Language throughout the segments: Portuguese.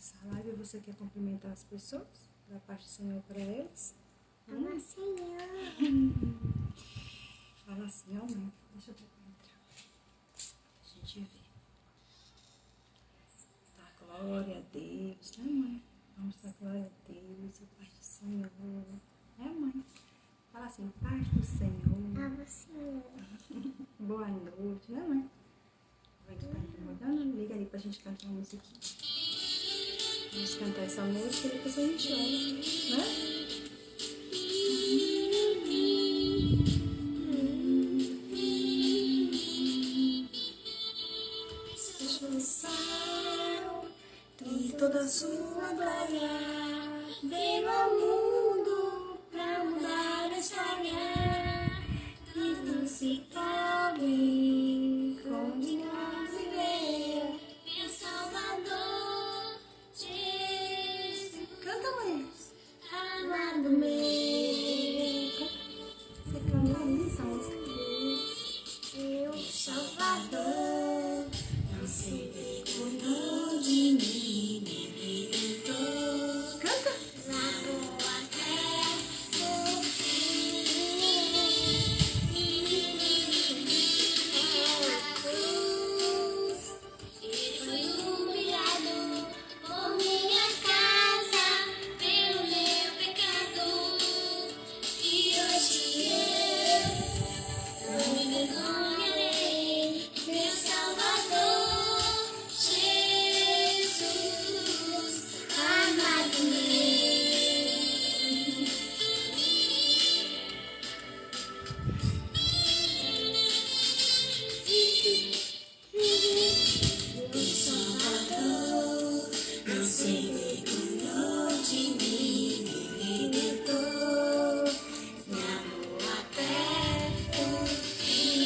essa live, você quer cumprimentar as pessoas? Da parte do Senhor para eles? Fala, Senhor. Fala assim, ó, mãe. Deixa eu entrar. A gente vê. Dá glória a Deus, né, mãe? Vamos dar glória a Deus, a paz do Senhor. É, mãe? Fala assim, paz do Senhor. Fala, Senhor. Boa noite, né, mãe? Vai que tá incomodando? Liga ali pra gente cantar uma musiquinha. Vamos cantar essa música e depois a gente ora, né? No céu, em toda a sua glória, veio ao mundo pra mudar a história. E não se pode continuar a viver, meu Salvador, Jesus. Canta, mãe. Amado meu, Você canta essa música. meu Salvador, você cuidou de mim, me libertou. Canta. Largou até o fim. Na cruz, ele foi humilhado por minha casa, pelo meu pecado. E hoje eu não me envergonharei, meu Salvador, Jesus, amado meu. Meu Salvador, você me cuidou de mim, me libertou, me amou até o fim.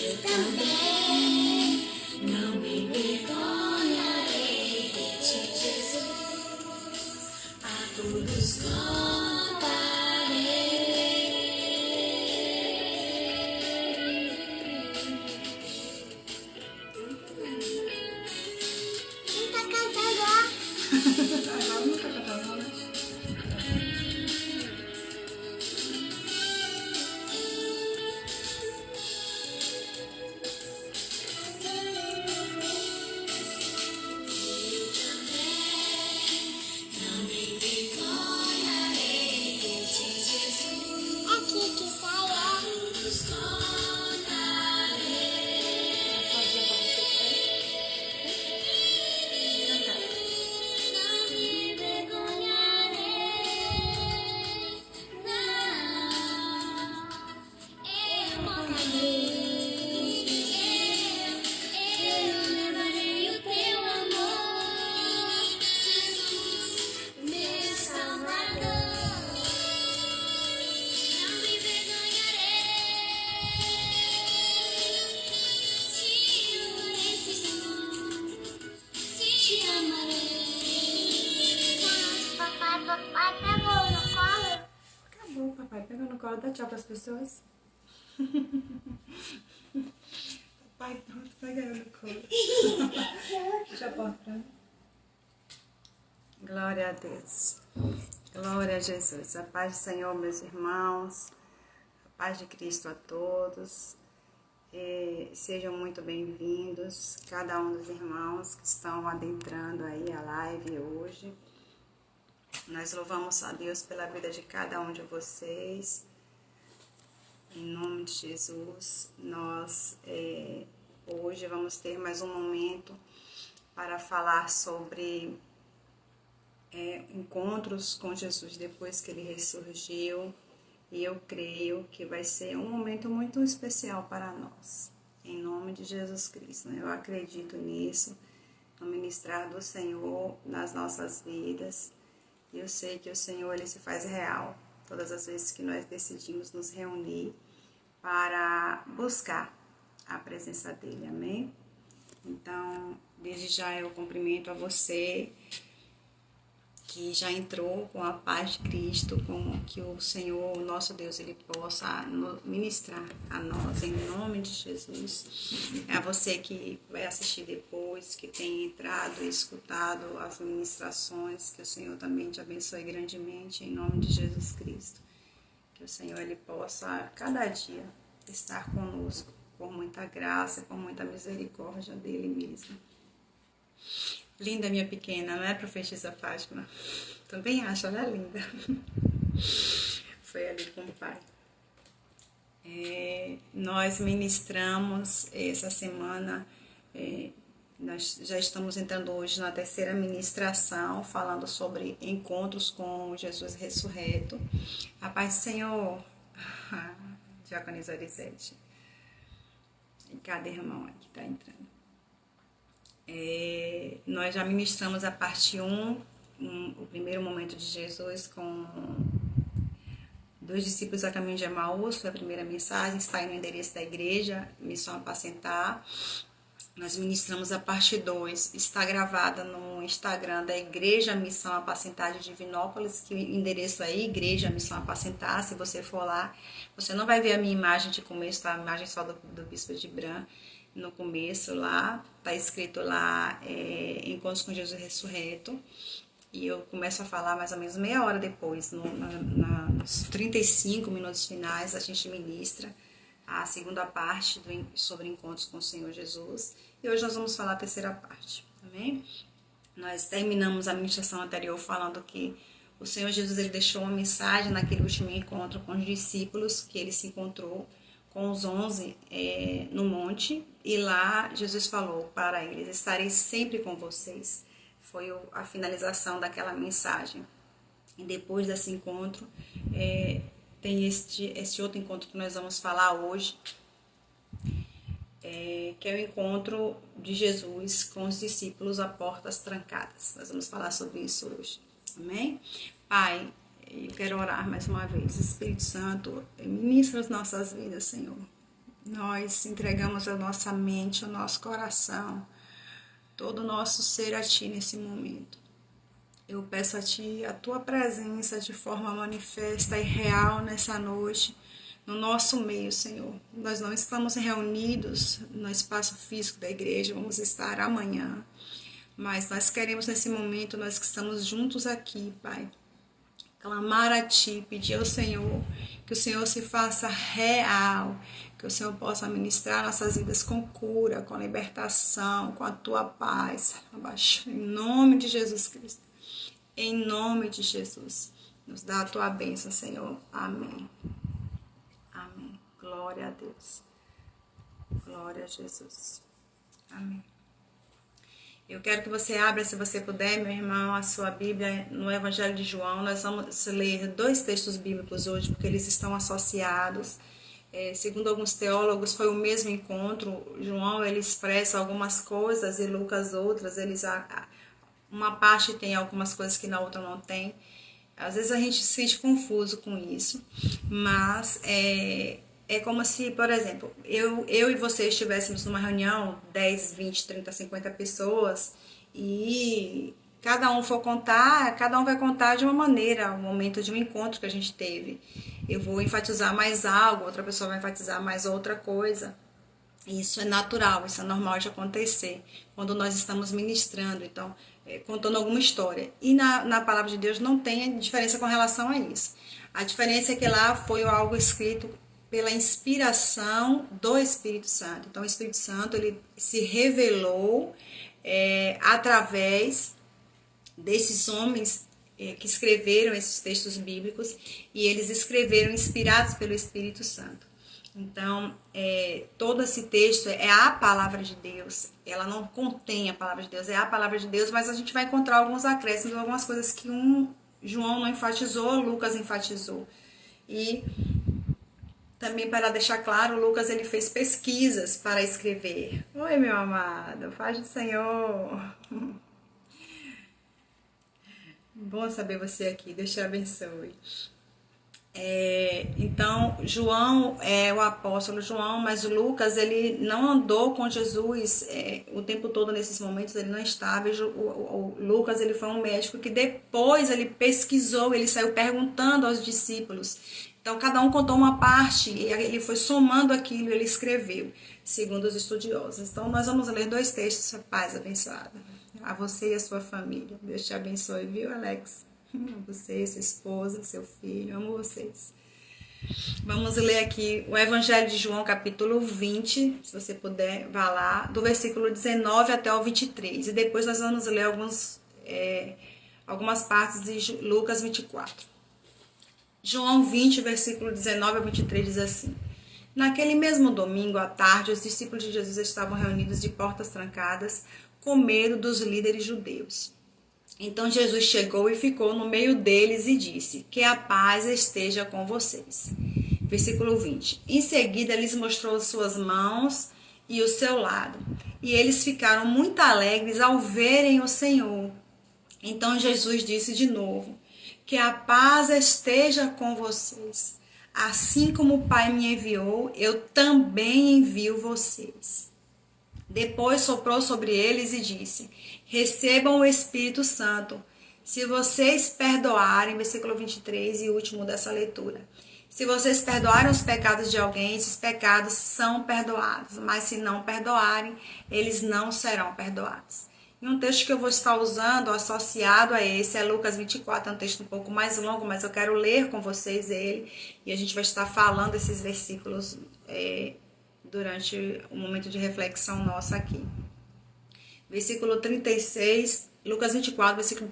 Eu também não me envergonharei de ti, Jesus, a todos Quem tá cantando lá? Agora não tá cantando, não, né? Não me envergonharei de ti, Jesus. É aqui que sai, todos contarei. Fazer pra você, cantar. Não me envergonharei, não. Eu contarei, eu levarei o teu amor, Jesus, meu Salvador. Não me envergonharei, te amarei, Senhor, te amarei. Papai pegou no colo. Acabou, papai. Pega no colo, dá tchau pras pessoas. Papai, pronto, pega eu no colo. Deixa a porta pra mim. Glória a Deus. Glória a Jesus. A paz do Senhor, meus irmãos. A paz de Cristo a todos. Sejam muito bem-vindos, cada um dos irmãos que estão adentrando aí a live hoje. Nós louvamos a Deus pela vida de cada um de vocês. Em nome de Jesus, nós hoje vamos ter mais um momento para falar sobre encontros com Jesus depois que ele ressurgiu. E eu creio que vai ser um momento muito especial para nós. Em nome de Jesus Cristo, né? Eu acredito nisso, no ministrar do Senhor nas nossas vidas. E eu sei que o Senhor, ele se faz real todas as vezes que nós decidimos nos reunir para buscar a presença dele, amém? Então, desde já eu cumprimento a você que já entrou com a paz de Cristo, com que o Senhor, o nosso Deus, Ele possa ministrar a nós, em nome de Jesus. A você que vai assistir depois, que tem entrado e escutado as ministrações, que o Senhor também te abençoe grandemente, em nome de Jesus Cristo. Que o Senhor, Ele possa, cada dia, estar conosco, por muita graça, por muita misericórdia dEle mesmo. Linda, minha pequena, não é, profetisa Fátima? Também acho ela linda. Foi ali com o pai. Nós ministramos essa semana, nós já estamos entrando hoje na terceira ministração, falando sobre encontros com Jesus ressurreto. A paz do Senhor, Diaconisa Orizete, e cada irmão aqui está entrando. Nós já ministramos a parte 1, o primeiro momento de Jesus com dois discípulos a caminho de Emaús, foi a primeira mensagem, está aí no endereço da igreja, Missão Apacentar. Nós ministramos a parte 2, está gravada no Instagram da Igreja Missão Apacentar de Divinópolis, que o endereço é Igreja Missão Apacentar. Se você for lá, você não vai ver a minha imagem de começo, tá? A imagem só do Bispo de Bran. No começo lá, tá escrito lá Encontros com Jesus Ressurreto, e eu começo a falar mais ou menos meia hora depois, nos 35 minutos finais, a gente ministra a segunda parte sobre encontros com o Senhor Jesus, e hoje nós vamos falar a terceira parte, amém? Nós terminamos a ministração anterior falando que o Senhor Jesus, ele deixou uma mensagem naquele último encontro com os discípulos, que ele se encontrou com os 11 no monte, e lá Jesus falou para eles: estarei sempre com vocês. Foi a finalização daquela mensagem. E depois desse encontro, tem este outro encontro que nós vamos falar hoje, que é o encontro de Jesus com os discípulos a portas trancadas. Nós vamos falar sobre isso hoje. Amém? Pai, eu quero orar mais uma vez. Espírito Santo, ministra as nossas vidas, Senhor. Nós entregamos a nossa mente, o nosso coração, todo o nosso ser a Ti nesse momento. Eu peço a Ti a Tua presença de forma manifesta e real nessa noite, no nosso meio, Senhor. Nós não estamos reunidos no espaço físico da igreja, vamos estar amanhã. Mas nós queremos nesse momento, nós que estamos juntos aqui, Pai, clamar a Ti, pedir ao Senhor que o Senhor se faça real, que o Senhor possa ministrar nossas vidas com cura, com libertação, com a Tua paz. Em nome de Jesus Cristo. Em nome de Jesus. Nos dá a Tua bênção, Senhor. Amém. Amém. Glória a Deus. Glória a Jesus. Amém. Eu quero que você abra, se você puder, meu irmão, a sua Bíblia no Evangelho de João. Nós vamos ler 2 textos bíblicos hoje, porque eles estão associados. Segundo alguns teólogos, foi o mesmo encontro. João, ele expressa algumas coisas e Lucas outras. Uma parte tem algumas coisas que na outra não tem. Às vezes a gente se sente confuso com isso, mas é como se, por exemplo, eu e você estivéssemos numa reunião, 10, 20, 30, 50 pessoas, e cada um vai contar de uma maneira, o momento de um encontro que a gente teve. Eu vou enfatizar mais algo, outra pessoa vai enfatizar mais outra coisa. Isso é natural, isso é normal de acontecer quando nós estamos ministrando, então, contando alguma história. E na palavra de Deus não tem diferença com relação a isso. A diferença é que lá foi algo escrito pela inspiração do Espírito Santo. Então, o Espírito Santo, ele se revelou através desses homens que escreveram esses textos bíblicos, e eles escreveram inspirados pelo Espírito Santo. Então, todo esse texto é a palavra de Deus. Ela não contém a palavra de Deus, é a palavra de Deus, mas a gente vai encontrar alguns acréscimos, algumas coisas que João não enfatizou, Lucas enfatizou. E também, para deixar claro, Lucas, ele fez pesquisas para escrever. Oi, meu amado, paz do Senhor. Bom saber você aqui, Deus te abençoe. Então, João é o apóstolo João, mas Lucas, ele não andou com Jesus o tempo todo nesses momentos, ele não estava. O Lucas, ele foi um médico que depois ele pesquisou, ele saiu perguntando aos discípulos. Então, cada um contou uma parte e ele foi somando aquilo e ele escreveu, segundo os estudiosos. Então, nós vamos ler 2 textos, paz abençoada. A você e a sua família. Deus te abençoe, viu, Alex? Você, sua esposa, seu filho, amo vocês. Vamos ler aqui o Evangelho de João, capítulo 20, se você puder, vá lá, do versículo 19 até o 23. E depois nós vamos ler algumas partes de Lucas 24. João 20, versículo 19 a 23 diz assim: Naquele mesmo domingo à tarde, os discípulos de Jesus estavam reunidos de portas trancadas, com medo dos líderes judeus. Então Jesus chegou e ficou no meio deles e disse: Que a paz esteja com vocês. Versículo 20. Em seguida, lhes mostrou suas mãos e o seu lado. E eles ficaram muito alegres ao verem o Senhor. Então Jesus disse de novo: Que a paz esteja com vocês. Assim como o Pai me enviou, eu também envio vocês. Depois soprou sobre eles e disse: Recebam o Espírito Santo. Se vocês perdoarem, versículo 23 e último dessa leitura. Se vocês perdoarem os pecados de alguém, esses pecados são perdoados. Mas se não perdoarem, eles não serão perdoados. E um texto que eu vou estar usando, associado a esse, é Lucas 24, é um texto um pouco mais longo, mas eu quero ler com vocês ele. E a gente vai estar falando esses versículos durante o momento de reflexão nossa aqui. Versículo 36, Lucas 24, versículo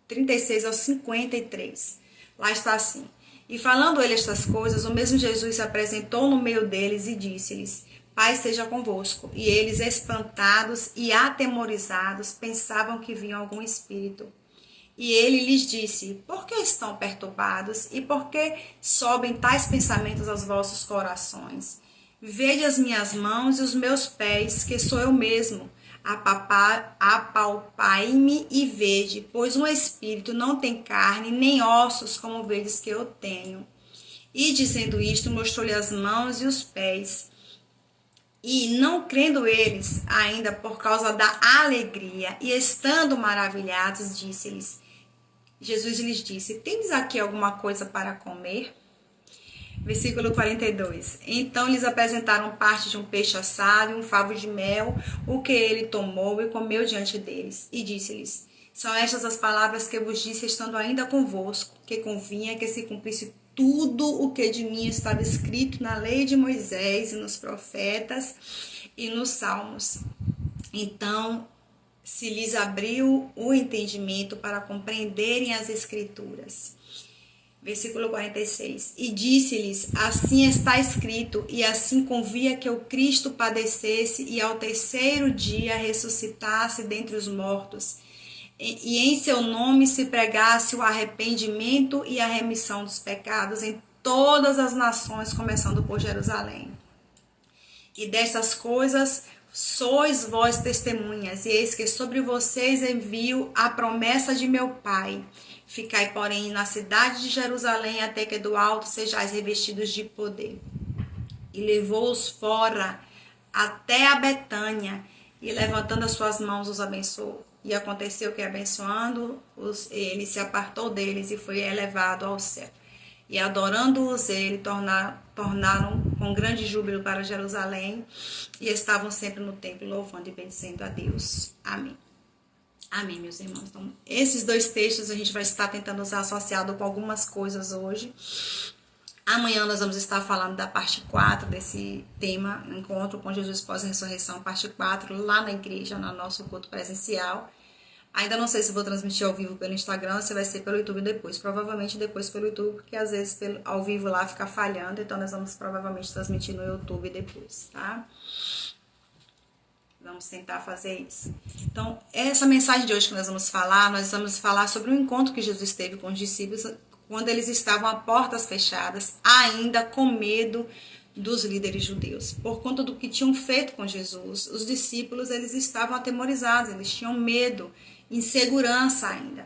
36 ao 53. Lá está assim: E falando ele estas coisas, o mesmo Jesus se apresentou no meio deles e disse-lhes: Paz seja convosco. E eles, espantados e atemorizados, pensavam que viam algum espírito. E ele lhes disse: Por que estão perturbados? E por que sobem tais pensamentos aos vossos corações? Vede as minhas mãos e os meus pés, que sou eu mesmo. Apalpai-me e vede, pois um espírito não tem carne nem ossos, como vedes que eu tenho. E dizendo isto, mostrou-lhe as mãos e os pés. E não crendo eles, ainda por causa da alegria, e estando maravilhados, Jesus lhes disse: Tendes aqui alguma coisa para comer? Versículo 42. Então lhes apresentaram parte de um peixe assado e um favo de mel, o que ele tomou e comeu diante deles. E disse-lhes: São estas as palavras que vos disse estando ainda convosco, que convinha que se cumprisse tudo o que de mim estava escrito na lei de Moisés e nos profetas e nos salmos. Então se lhes abriu o entendimento para compreenderem as escrituras. Versículo 46. E disse-lhes: Assim está escrito, e assim convia que o Cristo padecesse e ao terceiro dia ressuscitasse dentre os mortos, e em seu nome se pregasse o arrependimento e a remissão dos pecados em todas as nações, começando por Jerusalém. E destas coisas sois vós testemunhas, e eis que sobre vocês envio a promessa de meu Pai. Ficai, porém, na cidade de Jerusalém, até que do alto sejais revestidos de poder. E levou-os fora até a Betânia, e levantando as suas mãos os abençoou. E aconteceu que, abençoando-os, ele se apartou deles e foi elevado ao céu. E adorando-os ele, tornaram com grande júbilo para Jerusalém, e estavam sempre no templo louvando e bendizendo a Deus. Amém. Amém, meus irmãos. Então, esses 2 textos a gente vai estar tentando usar associado com algumas coisas hoje. Amanhã nós vamos estar falando da parte 4 desse tema, Encontro com Jesus pós-ressurreição, parte 4, lá na igreja, no nosso culto presencial. Ainda não sei se vou transmitir ao vivo pelo Instagram ou se vai ser pelo YouTube depois. Provavelmente depois pelo YouTube, porque às vezes ao vivo lá fica falhando. Então nós vamos provavelmente transmitir no YouTube depois, tá? Vamos tentar fazer isso. Então, essa mensagem de hoje que nós vamos falar sobre o encontro que Jesus teve com os discípulos quando eles estavam a portas fechadas, ainda com medo dos líderes judeus. Por conta do que tinham feito com Jesus, os discípulos eles estavam atemorizados, eles tinham medo, insegurança ainda.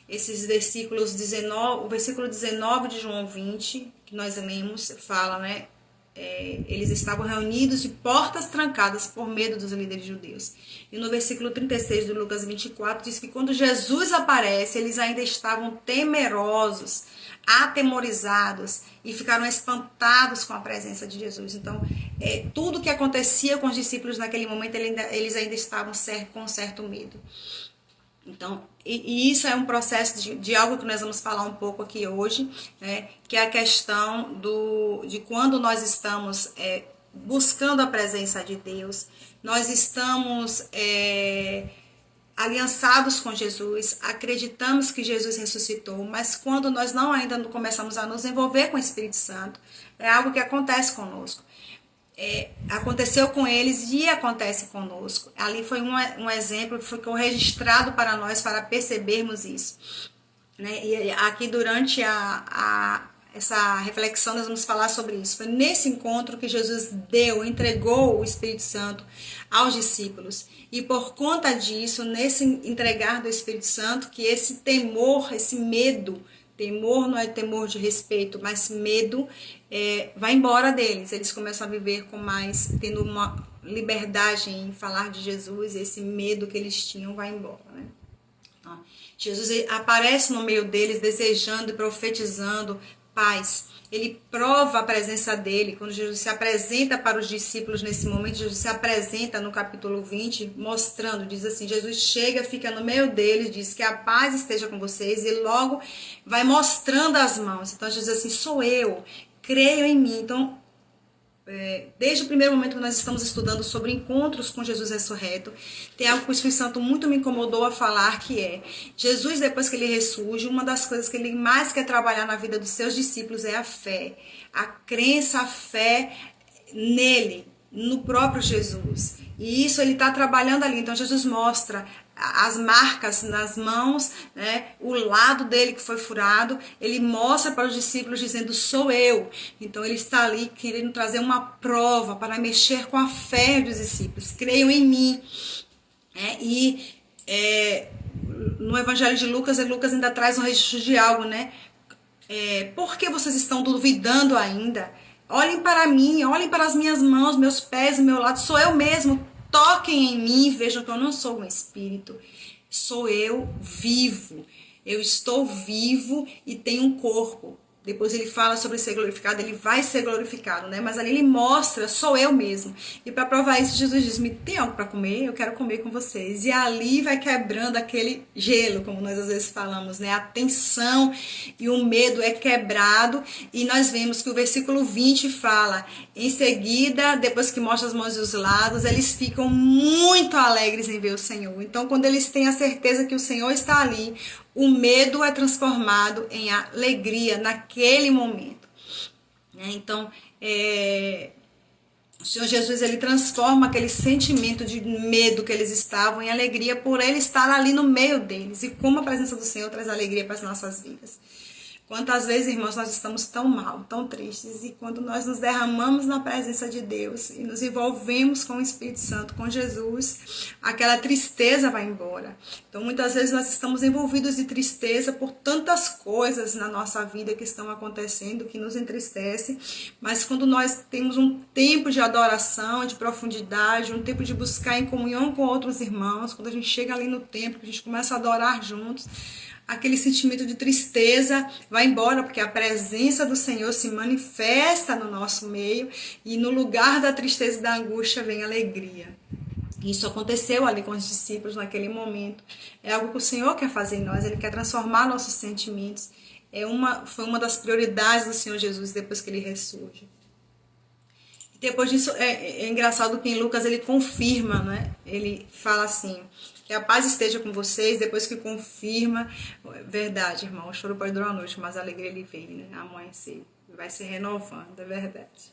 esses versículos 19, o versículo 19 de João 20, que nós lemos, fala, né? Eles estavam reunidos de portas trancadas por medo dos líderes judeus. E no versículo 36 do Lucas 24 diz que quando Jesus aparece, eles ainda estavam temerosos, atemorizados e ficaram espantados com a presença de Jesus. Então, tudo que acontecia com os discípulos naquele momento, eles ainda estavam com certo medo. Então, e isso é um processo de algo que nós vamos falar um pouco aqui hoje, né? Que é a questão de quando nós estamos buscando a presença de Deus, nós estamos aliançados com Jesus, acreditamos que Jesus ressuscitou, mas quando nós ainda não começamos a nos envolver com o Espírito Santo, é algo que acontece conosco. Aconteceu com eles e acontece conosco. Ali foi um exemplo que ficou registrado para nós, para percebermos isso, né? E aqui durante essa reflexão nós vamos falar sobre isso. Foi nesse encontro que Jesus entregou o Espírito Santo aos discípulos. E por conta disso, nesse entregar do Espírito Santo, que esse temor, esse medo, temor não é temor de respeito, mas medo, vai embora deles. Eles começam a viver tendo uma liberdade em falar de Jesus, esse medo que eles tinham vai embora, né? Então, Jesus aparece no meio deles, desejando e profetizando paz. Ele prova a presença dele. Quando Jesus se apresenta para os discípulos nesse momento, Jesus se apresenta no capítulo 20, mostrando, diz assim, Jesus chega, fica no meio deles, diz que a paz esteja com vocês e logo vai mostrando as mãos. Então Jesus diz assim, sou eu, creio em mim. Então, desde o primeiro momento que nós estamos estudando sobre encontros com Jesus ressurreto, tem algo que o Espírito Santo muito me incomodou a falar, que Jesus, depois que ele ressurge, uma das coisas que ele mais quer trabalhar na vida dos seus discípulos é a fé, a crença, a fé nele, no próprio Jesus. E isso ele está trabalhando ali. Então Jesus mostra as marcas nas mãos, né? O lado dele que foi furado, ele mostra para os discípulos dizendo, sou eu. Então ele está ali querendo trazer uma prova para mexer com a fé dos discípulos. Creiam em mim. No Evangelho de Lucas ainda traz um registro de algo, né? Por que vocês estão duvidando ainda? Olhem para mim, olhem para as minhas mãos, meus pés e meu lado, sou eu mesmo. Toquem em mim e vejam que eu não sou um espírito, sou eu vivo. Eu estou vivo e tenho um corpo. Depois ele fala sobre ser glorificado, ele vai ser glorificado, né? Mas ali ele mostra, sou eu mesmo. E para provar isso, Jesus diz, me tem algo para comer? Eu quero comer com vocês. E ali vai quebrando aquele gelo, como nós às vezes falamos, né? A tensão e o medo é quebrado. E nós vemos que o versículo 20 fala, em seguida, depois que mostra as mãos e os lados, eles ficam muito alegres em ver o Senhor. Então, quando eles têm a certeza que o Senhor está ali, o medo é transformado em alegria naquele momento. Então, o Senhor Jesus, ele transforma aquele sentimento de medo que eles estavam em alegria por ele estar ali no meio deles. E como a presença do Senhor traz alegria para as nossas vidas. Quantas vezes, irmãos, nós estamos tão mal, tão tristes, e quando nós nos derramamos na presença de Deus e nos envolvemos com o Espírito Santo, com Jesus, aquela tristeza vai embora. Então, muitas vezes nós estamos envolvidos de tristeza por tantas coisas na nossa vida que estão acontecendo, que nos entristece, mas quando nós temos um tempo de adoração, de profundidade, um tempo de buscar em comunhão com outros irmãos, quando a gente chega ali no templo, que a gente começa a adorar juntos, aquele sentimento de tristeza vai embora, porque a presença do Senhor se manifesta no nosso meio e no lugar da tristeza e da angústia vem alegria. Isso aconteceu ali com os discípulos naquele momento. É algo que o Senhor quer fazer em nós, ele quer transformar nossos sentimentos. Foi uma das prioridades do Senhor Jesus depois que ele ressurge. Depois disso, é engraçado que em Lucas ele confirma, né? Ele fala assim, que a paz esteja com vocês, depois que confirma, verdade, irmão, o choro pode durar uma noite, mas a alegria ele vem, né? Amanhecer, vai se renovando, é verdade.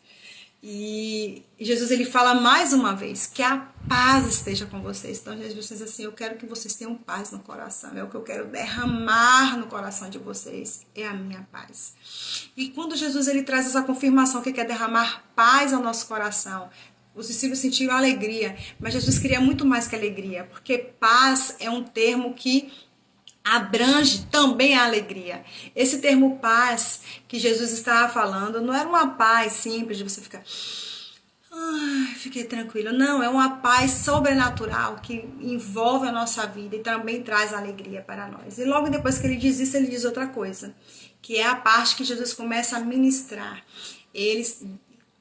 E Jesus ele fala mais uma vez, que a paz esteja com vocês. Então Jesus diz assim, eu quero que vocês tenham paz no coração, é o que eu quero derramar no coração de vocês, é a minha paz. E quando Jesus ele traz essa confirmação que quer derramar paz ao nosso coração, os discípulos sentiram alegria, mas Jesus queria muito mais que alegria, porque paz é um termo que abrange também a alegria. Esse termo paz que Jesus estava falando não era uma paz simples de você ficar, ai, fiquei tranquilo. Não, é uma paz sobrenatural que envolve a nossa vida e também traz alegria para nós. E logo depois que ele diz isso, ele diz outra coisa, que é a parte que Jesus começa a ministrar. Eles,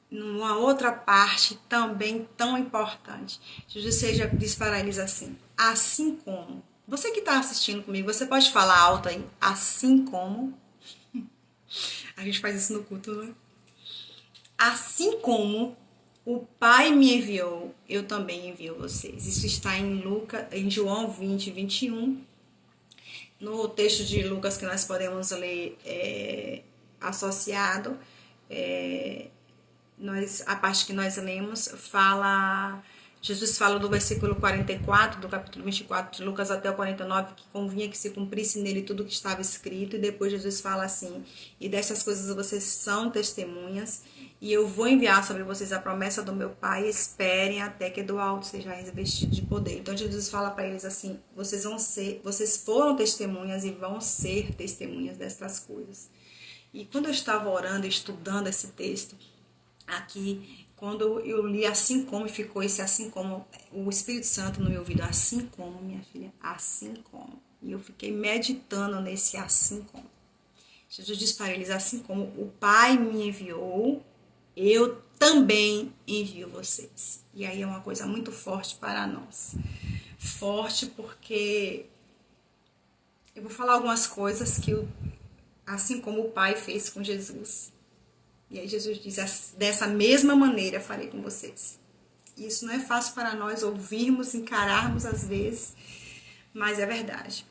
numa outra parte também tão importante, Jesus diz para eles assim, assim como. Você que está assistindo comigo, você pode falar alto aí, assim como. A gente faz isso no culto, né? Assim como o Pai me enviou, eu também envio vocês. Isso está em João 20, 21. No texto de Lucas que nós podemos ler associado, a parte que nós lemos, Jesus fala do versículo 44, do capítulo 24 de Lucas até o 49, que convinha que se cumprisse nele tudo o que estava escrito, e depois Jesus fala assim, e dessas coisas vocês são testemunhas, e eu vou enviar sobre vocês a promessa do meu Pai, esperem até que do alto seja revestido de poder. Então Jesus fala para eles assim, vocês foram testemunhas e vão ser testemunhas destas coisas. E quando eu estava orando, estudando esse texto aqui, quando eu li assim como, ficou esse assim como, o Espírito Santo no meu ouvido, assim como, minha filha, assim como. E eu fiquei meditando nesse assim como. Jesus diz para eles, assim como o Pai me enviou, eu também envio vocês. E aí é uma coisa muito forte para nós. Forte porque eu vou falar algumas coisas que, assim como o Pai fez com Jesus. E aí Jesus diz, dessa mesma maneira farei com vocês. Isso não é fácil para nós ouvirmos, encararmos às vezes, mas é verdade.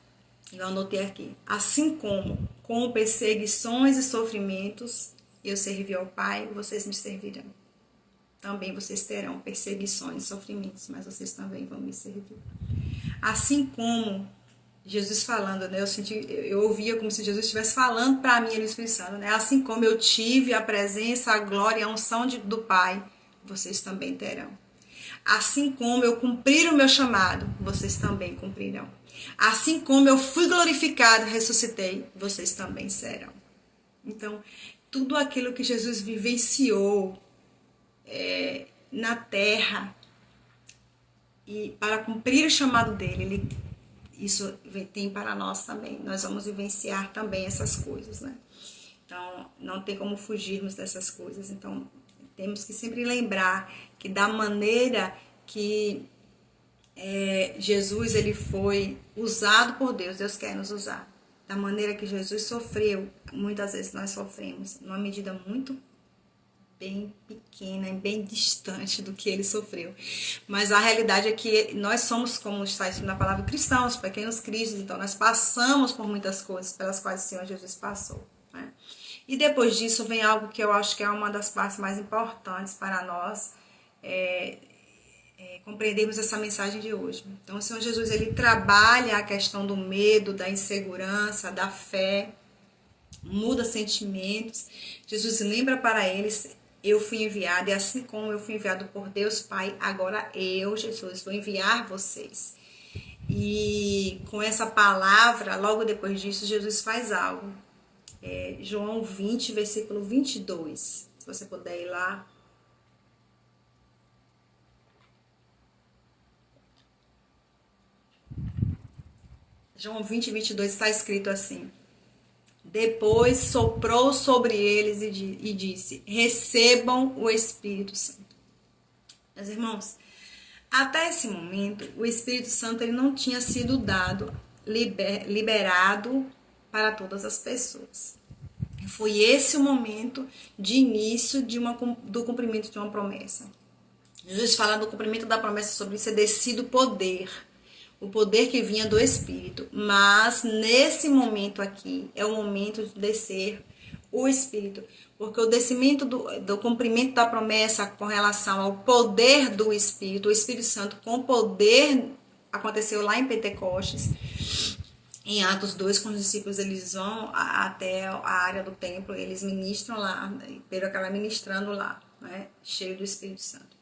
Eu anotei aqui. Assim como com perseguições e sofrimentos eu servi ao Pai, vocês me servirão. Também vocês terão perseguições e sofrimentos, mas vocês também vão me servir. Assim como Jesus falando, né? Eu ouvia como se Jesus estivesse falando para mim no Espírito Santo, né? Assim como eu tive a presença, a glória e a unção do Pai, vocês também terão. Assim como eu cumprir o meu chamado, vocês também cumprirão. Assim como eu fui glorificado, ressuscitei, vocês também serão. Então, tudo aquilo que Jesus vivenciou na terra e para cumprir o chamado dele, isso tem para nós também. Nós vamos vivenciar também essas coisas, né? Então, não tem como fugirmos dessas coisas. Então, temos que sempre lembrar que da maneira que Jesus ele foi usado por Deus, Deus quer nos usar. Da maneira que Jesus sofreu, muitas vezes nós sofremos, numa medida muito bem pequena e bem distante do que ele sofreu. Mas a realidade é que nós somos, como está escrito na palavra, cristãos, pequenos cristos, então nós passamos por muitas coisas pelas quais o Senhor Jesus passou, né? E depois disso vem algo que eu acho que é uma das partes mais importantes para nós compreendermos essa mensagem de hoje. Então o Senhor Jesus ele trabalha a questão do medo, da insegurança, da fé, muda sentimentos. Jesus lembra para eles, eu fui enviado, e assim como eu fui enviado por Deus Pai, agora eu, Jesus, vou enviar vocês. E com essa palavra, logo depois disso, Jesus faz algo. João 20, versículo 22. Se você puder ir lá. João 20, 22 está escrito assim. Depois soprou sobre eles e disse, recebam o Espírito Santo. Meus irmãos, até esse momento, o Espírito Santo ele não tinha sido dado, liberado para todas as pessoas. Foi esse o momento de início do cumprimento de uma promessa. Jesus fala do cumprimento da promessa sobre ser descido poder. O poder que vinha do Espírito. Mas nesse momento aqui é o momento de descer o Espírito. Porque o descimento do cumprimento da promessa com relação ao poder do Espírito, o Espírito Santo com poder, aconteceu lá em Pentecostes. Em Atos 2, quando os discípulos eles vão até a área do templo, eles ministram lá, Pedro acaba ministrando lá, né, cheio do Espírito Santo.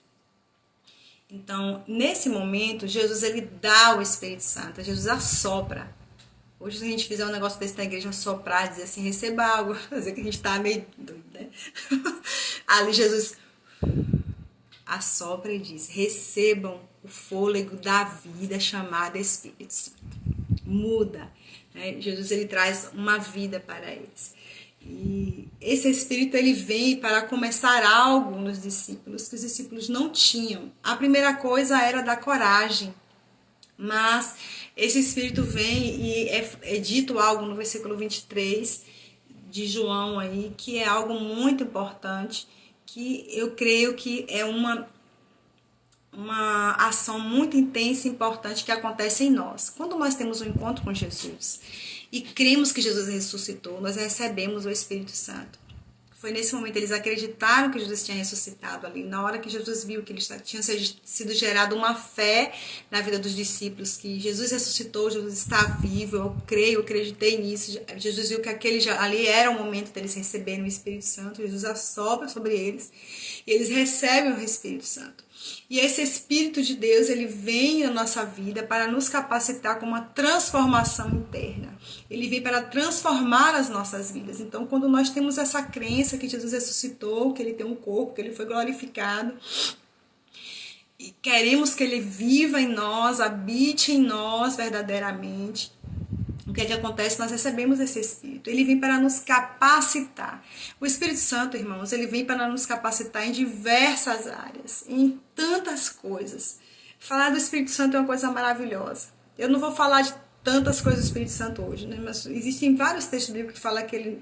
Então, nesse momento, Jesus ele dá o Espírito Santo, Jesus assopra Hoje, se a gente fizer um negócio desse na igreja, soprar, dizer assim, receba algo, fazer que a gente tá meio doido, né? Ali Jesus assopra e diz, recebam o fôlego da vida chamada Espírito Santo. Muda, né? Jesus, ele traz uma vida para eles. E esse Espírito, ele vem para começar algo nos discípulos, que os discípulos não tinham. A primeira coisa era dar coragem. Mas esse Espírito vem e é dito algo no versículo 23 de João aí, que é algo muito importante, que eu creio que é uma ação muito intensa e importante que acontece em nós. Quando nós temos um encontro com Jesus e cremos que Jesus ressuscitou, nós recebemos o Espírito Santo. Foi nesse momento, eles acreditaram que Jesus tinha ressuscitado ali. Na hora que Jesus viu que ele tinha sido gerado uma fé na vida dos discípulos, que Jesus ressuscitou, Jesus está vivo, eu creio, eu acreditei nisso. Jesus viu que ali era o momento deles receberem o Espírito Santo. Jesus assopra sobre eles e eles recebem o Espírito Santo. E esse Espírito de Deus, ele vem na nossa vida para nos capacitar com uma transformação interna. Ele vem para transformar as nossas vidas. Então, quando nós temos essa crença que Jesus ressuscitou, que ele tem um corpo, que ele foi glorificado, e queremos que ele viva em nós, habite em nós verdadeiramente, o que é que acontece? Nós recebemos esse Espírito. Ele vem para nos capacitar. O Espírito Santo, irmãos, ele vem para nos capacitar em diversas áreas, em tantas coisas. Falar do Espírito Santo é uma coisa maravilhosa. Eu não vou falar de tantas coisas do Espírito Santo hoje, né? Mas existem vários textos bíblicos que falam que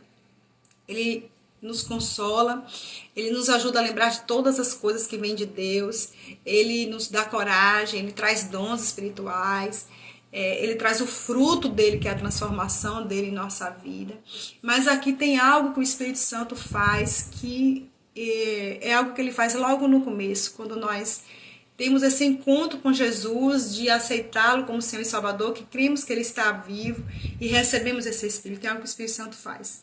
ele nos consola, ele nos ajuda a lembrar de todas as coisas que vêm de Deus, ele nos dá coragem, ele traz dons espirituais, ele traz o fruto dele, que é a transformação dele em nossa vida. Mas aqui tem algo que o Espírito Santo faz, que é algo que ele faz logo no começo, quando nós temos esse encontro com Jesus, de aceitá-lo como Senhor e Salvador, que cremos que ele está vivo e recebemos esse Espírito. Tem algo que o Espírito Santo faz,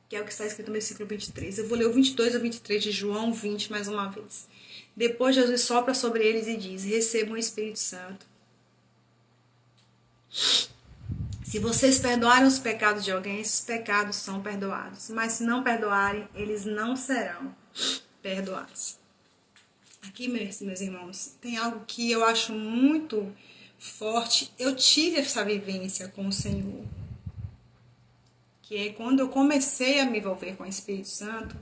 que é o que está escrito no versículo 23. Eu vou ler o 22 ou 23 de João 20 mais uma vez. Depois Jesus sopra sobre eles e diz, recebam o Espírito Santo. Se vocês perdoarem os pecados de alguém, esses pecados são perdoados. Mas se não perdoarem, eles não serão perdoados. Aqui, meus irmãos, tem algo que eu acho muito forte. Eu tive essa vivência com o Senhor, que é quando eu comecei a me envolver com o Espírito Santo,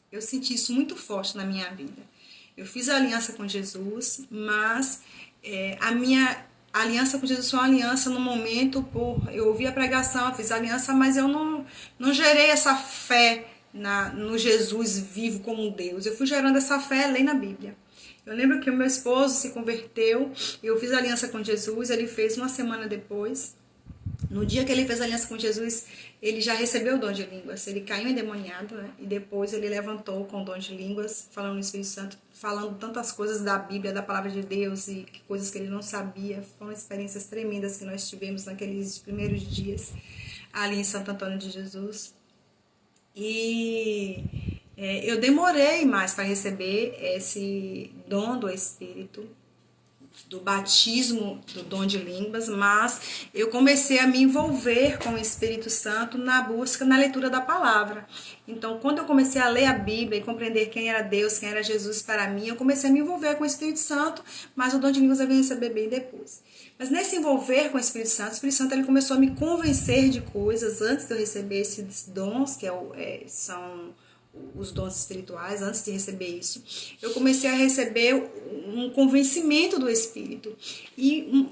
eu senti isso muito forte na minha vida. Eu fiz a aliança com Jesus, mas a minha aliança com Jesus foi uma aliança no momento, eu ouvi a pregação, eu fiz a aliança, mas eu não gerei essa fé no Jesus vivo como um Deus. Eu fui gerando essa fé lendo a Bíblia. Eu lembro que o meu esposo se converteu, eu fiz a aliança com Jesus, ele fez uma semana depois. No dia que ele fez a aliança com Jesus, ele já recebeu o dom de línguas. Ele caiu endemoniado, né? E depois ele levantou com o dom de línguas, falando no Espírito Santo, falando tantas coisas da Bíblia, da palavra de Deus e coisas que ele não sabia. Foram experiências tremendas que nós tivemos naqueles primeiros dias ali em Santo Antônio de Jesus. E eu demorei mais para receber esse dom do Espírito, do batismo do dom de línguas, mas eu comecei a me envolver com o Espírito Santo na busca, na leitura da palavra. Então, quando eu comecei a ler a Bíblia e compreender quem era Deus, quem era Jesus para mim, eu comecei a me envolver com o Espírito Santo, mas o dom de línguas eu vim receber bem depois. Mas nesse envolver com o Espírito Santo ele começou a me convencer de coisas antes de eu receber esses dons, que são os dons espirituais. Antes de receber isso, eu comecei a receber um convencimento do Espírito. E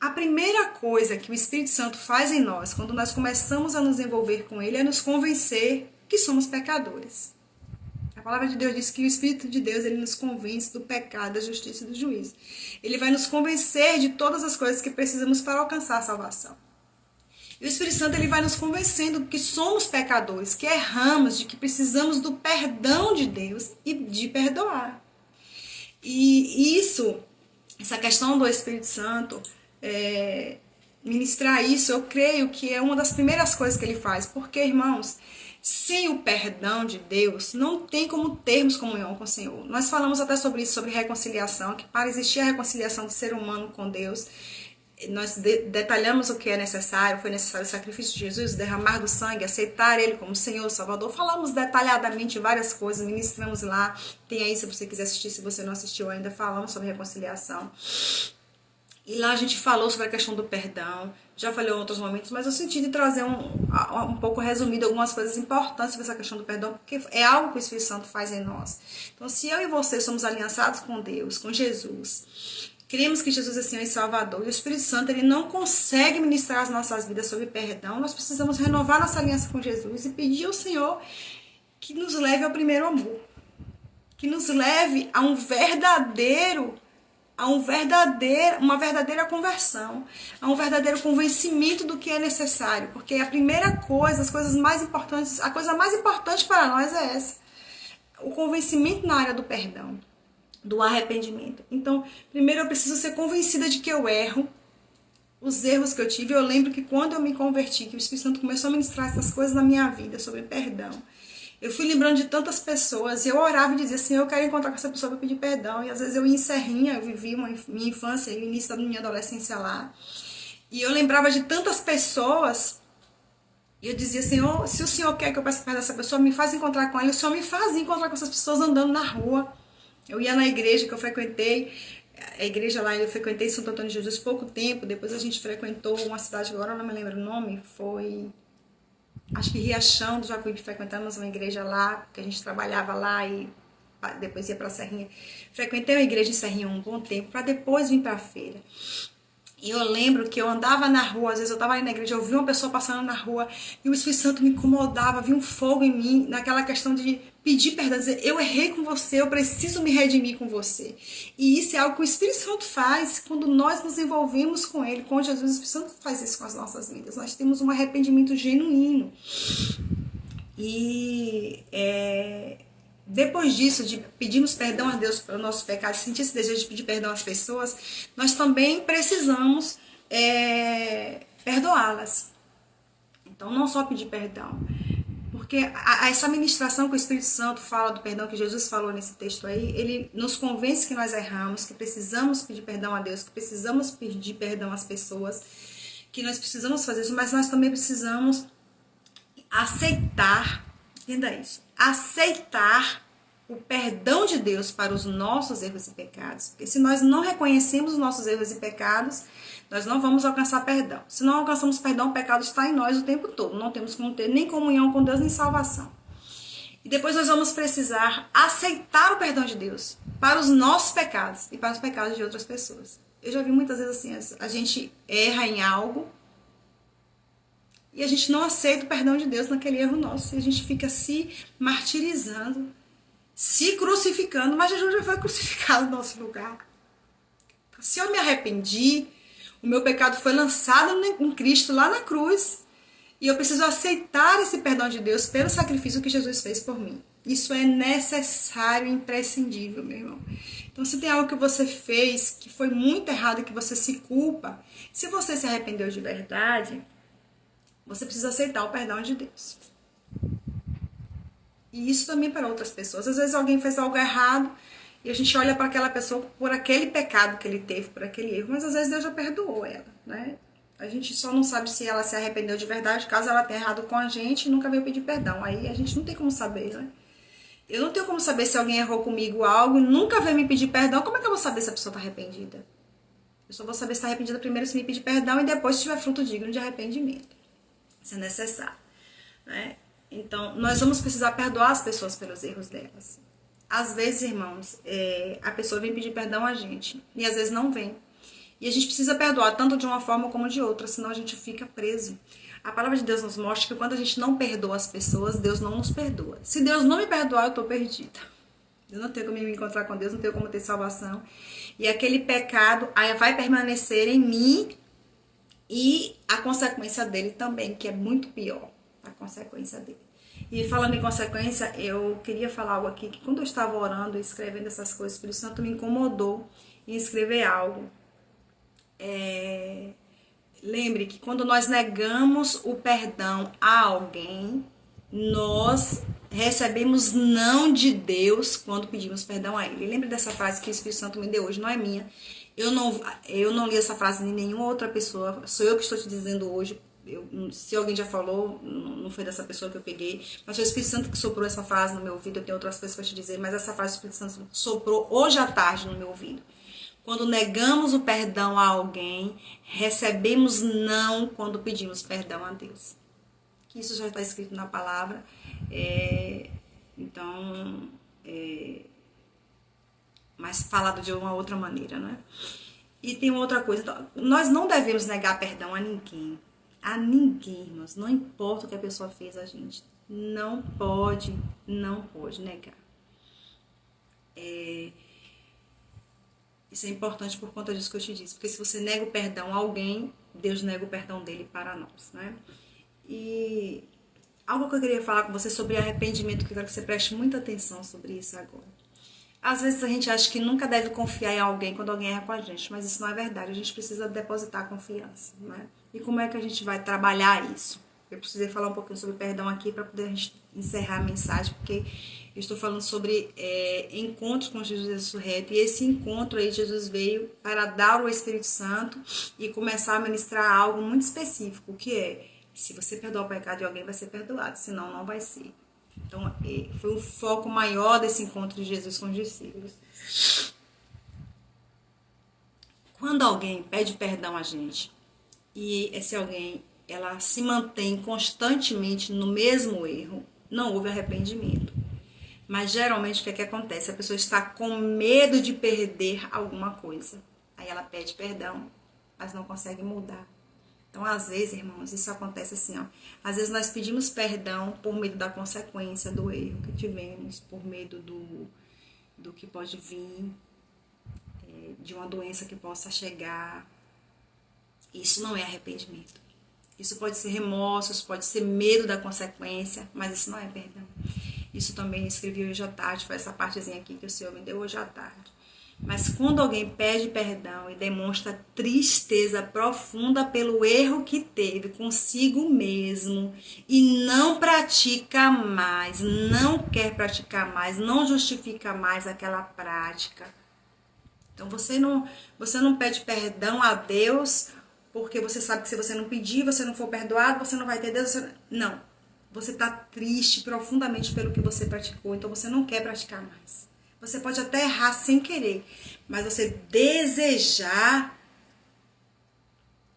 a primeira coisa que o Espírito Santo faz em nós, quando nós começamos a nos envolver com ele, é nos convencer que somos pecadores. A palavra de Deus diz que o Espírito de Deus, ele nos convence do pecado, da justiça e do juízo. Ele vai nos convencer de todas as coisas que precisamos para alcançar a salvação. E o Espírito Santo, ele vai nos convencendo que somos pecadores, que erramos, de que precisamos do perdão de Deus e de perdoar. E essa questão do Espírito Santo, ministrar isso, eu creio que é uma das primeiras coisas que ele faz. Porque, irmãos, sem o perdão de Deus, não tem como termos comunhão com o Senhor. Nós falamos até sobre isso, sobre reconciliação, que para existir a reconciliação do ser humano com Deus, nós detalhamos o que é necessário, foi necessário o sacrifício de Jesus, derramar do sangue, aceitar Ele como Senhor, Salvador. Falamos detalhadamente várias coisas, ministramos lá, tem aí se você quiser assistir, se você não assistiu ainda, falamos sobre reconciliação. E lá a gente falou sobre a questão do perdão, já falei em outros momentos, mas eu senti de trazer um pouco resumido algumas coisas importantes sobre essa questão do perdão, porque é algo que o Espírito Santo faz em nós. Então, se eu e você somos aliançados com Deus, com Jesus, cremos que Jesus é Senhor e Salvador, e o Espírito Santo ele não consegue ministrar as nossas vidas sobre perdão, nós precisamos renovar nossa aliança com Jesus e pedir ao Senhor que nos leve ao primeiro amor, que nos leve a uma verdadeira conversão, a um verdadeiro convencimento do que é necessário, porque a primeira coisa, a coisa mais importante para nós é essa, o convencimento na área do perdão, do arrependimento. Então, primeiro eu preciso ser convencida de que eu erro, os erros que eu tive. Eu lembro que quando eu me converti, que o Espírito Santo começou a ministrar essas coisas na minha vida, sobre perdão, eu fui lembrando de tantas pessoas, eu orava e dizia assim, eu quero encontrar com essa pessoa para pedir perdão, e às vezes eu ia em Serrinha, eu vivi minha infância e o início da minha adolescência lá, e eu lembrava de tantas pessoas, e eu dizia, Senhor, se o Senhor quer que eu peça perdão dessa pessoa, me faz encontrar com ela, o Senhor me faz encontrar com essas pessoas andando na rua. Eu ia na igreja que eu frequentei, a igreja lá eu frequentei em Santo Antônio de Jesus pouco tempo, depois a gente frequentou uma cidade, agora eu não me lembro o nome, foi, acho que Riachão do Jacuípe, frequentamos uma igreja lá, que a gente trabalhava lá e depois ia para Serrinha. Frequentei uma igreja em Serrinha um bom tempo, para depois vir para a feira. E eu lembro que eu andava na rua, às vezes eu estava ali na igreja, eu vi uma pessoa passando na rua e o Espírito Santo me incomodava, havia um fogo em mim, naquela questão de pedir perdão, dizer, eu errei com você, eu preciso me redimir com você. E isso é algo que o Espírito Santo faz quando nós nos envolvemos com Ele, com Jesus. O Espírito Santo faz isso com as nossas vidas. Nós temos um arrependimento genuíno. E depois disso, de pedirmos perdão a Deus pelos nossos pecados, sentir esse desejo de pedir perdão às pessoas, nós também precisamos perdoá-las. Então, não só pedir perdão. Porque essa ministração que o Espírito Santo fala do perdão, que Jesus falou nesse texto aí, ele nos convence que nós erramos, que precisamos pedir perdão a Deus, que precisamos pedir perdão às pessoas, que nós precisamos fazer isso, mas nós também precisamos aceitar, entenda isso, aceitar o perdão de Deus para os nossos erros e pecados. Porque se nós não reconhecemos os nossos erros e pecados, nós não vamos alcançar perdão. Se não alcançamos perdão, o pecado está em nós o tempo todo. Não temos como ter nem comunhão com Deus, nem salvação. E depois nós vamos precisar aceitar o perdão de Deus para os nossos pecados e para os pecados de outras pessoas. Eu já vi muitas vezes assim, a gente erra em algo e a gente não aceita o perdão de Deus naquele erro nosso. E a gente fica se martirizando, se crucificando, mas Jesus já foi crucificado no nosso lugar. Se eu me arrependi, o meu pecado foi lançado em Cristo lá na cruz, e eu preciso aceitar esse perdão de Deus pelo sacrifício que Jesus fez por mim. Isso é necessário e imprescindível, meu irmão. Então, se tem algo que você fez que foi muito errado, que você se culpa, se você se arrependeu de verdade, você precisa aceitar o perdão de Deus. E isso também para outras pessoas. Às vezes alguém fez algo errado e a gente olha para aquela pessoa por aquele pecado que ele teve, por aquele erro, mas às vezes Deus já perdoou ela, né? A gente só não sabe se ela se arrependeu de verdade, caso ela tenha errado com a gente e nunca veio pedir perdão. Aí a gente não tem como saber, né? Eu não tenho como saber se alguém errou comigo algo e nunca veio me pedir perdão. Como é que eu vou saber se a pessoa está arrependida? Eu só vou saber se está arrependida primeiro se me pedir perdão e depois se tiver fruto digno de arrependimento. Isso é necessário, né? Então, nós vamos precisar perdoar as pessoas pelos erros delas. Às vezes, irmãos, a pessoa vem pedir perdão a gente e às vezes não vem. E a gente precisa perdoar tanto de uma forma como de outra, senão a gente fica preso. A palavra de Deus nos mostra que quando a gente não perdoa as pessoas, Deus não nos perdoa. Se Deus não me perdoar, eu estou perdida. Eu não tenho como me encontrar com Deus, não tenho como ter salvação. E aquele pecado vai permanecer em mim e a consequência dele também, que é muito pior. A consequência dele. E falando em consequência, eu queria falar algo aqui, que quando eu estava orando e escrevendo essas coisas, o Espírito Santo me incomodou em escrever algo. Lembre que quando nós negamos o perdão a alguém, nós recebemos não de Deus quando pedimos perdão a Ele. Lembra dessa frase que o Espírito Santo me deu hoje? Não é minha. Eu não li essa frase de nenhuma outra pessoa. Sou eu que estou te dizendo hoje. Se alguém já falou, não foi dessa pessoa que eu peguei. Mas foi o Espírito Santo que soprou essa frase no meu ouvido. Eu tenho outras coisas para te dizer. Mas essa frase o Espírito Santo soprou hoje à tarde no meu ouvido. Quando negamos o perdão a alguém, recebemos não quando pedimos perdão a Deus. Isso já está escrito na palavra. Mas falado de uma outra maneira, né? E tem outra coisa. Então, nós não devemos negar perdão a ninguém. A ninguém, irmãos. Não importa o que a pessoa fez a gente. Não pode negar. Isso é importante por conta disso que eu te disse. Porque se você nega o perdão a alguém, Deus nega o perdão dele para nós, né? E algo que eu queria falar com você sobre arrependimento, que eu quero que você preste muita atenção sobre isso agora. Às vezes a gente acha que nunca deve confiar em alguém quando alguém erra com a gente, mas isso não é verdade. A gente precisa depositar a confiança, né? E como é que a gente vai trabalhar isso? Eu precisei falar um pouquinho sobre perdão aqui para poder a gente encerrar a mensagem, porque eu estou falando sobre encontros com Jesus ressurreto. E esse encontro aí, Jesus veio para dar o Espírito Santo e começar a ministrar algo muito específico, que é: se você perdoar o pecado de alguém, vai ser perdoado, senão não vai ser. Então, foi o foco maior desse encontro de Jesus com os discípulos. Quando alguém pede perdão a gente, e esse alguém, ela se mantém constantemente no mesmo erro, não houve arrependimento. Mas geralmente o que acontece? A pessoa está com medo de perder alguma coisa. Aí ela pede perdão, mas não consegue mudar. Então, às vezes, irmãos, isso acontece assim, ó. Às vezes nós pedimos perdão por medo da consequência do erro que tivemos, por medo do que pode vir, de uma doença que possa chegar. Isso não é arrependimento. Isso pode ser remorso, isso pode ser medo da consequência, mas isso não é perdão. Isso também eu escrevi hoje à tarde, foi essa partezinha aqui que o Senhor me deu hoje à tarde. Mas quando alguém pede perdão e demonstra tristeza profunda pelo erro que teve consigo mesmo e não pratica mais, não quer praticar mais, não justifica mais aquela prática. Então você não pede perdão a Deus porque você sabe que se você não pedir, você não for perdoado, você não vai ter Deus. Não. Você está triste profundamente pelo que você praticou, então você não quer praticar mais. Você pode até errar sem querer, mas você desejar,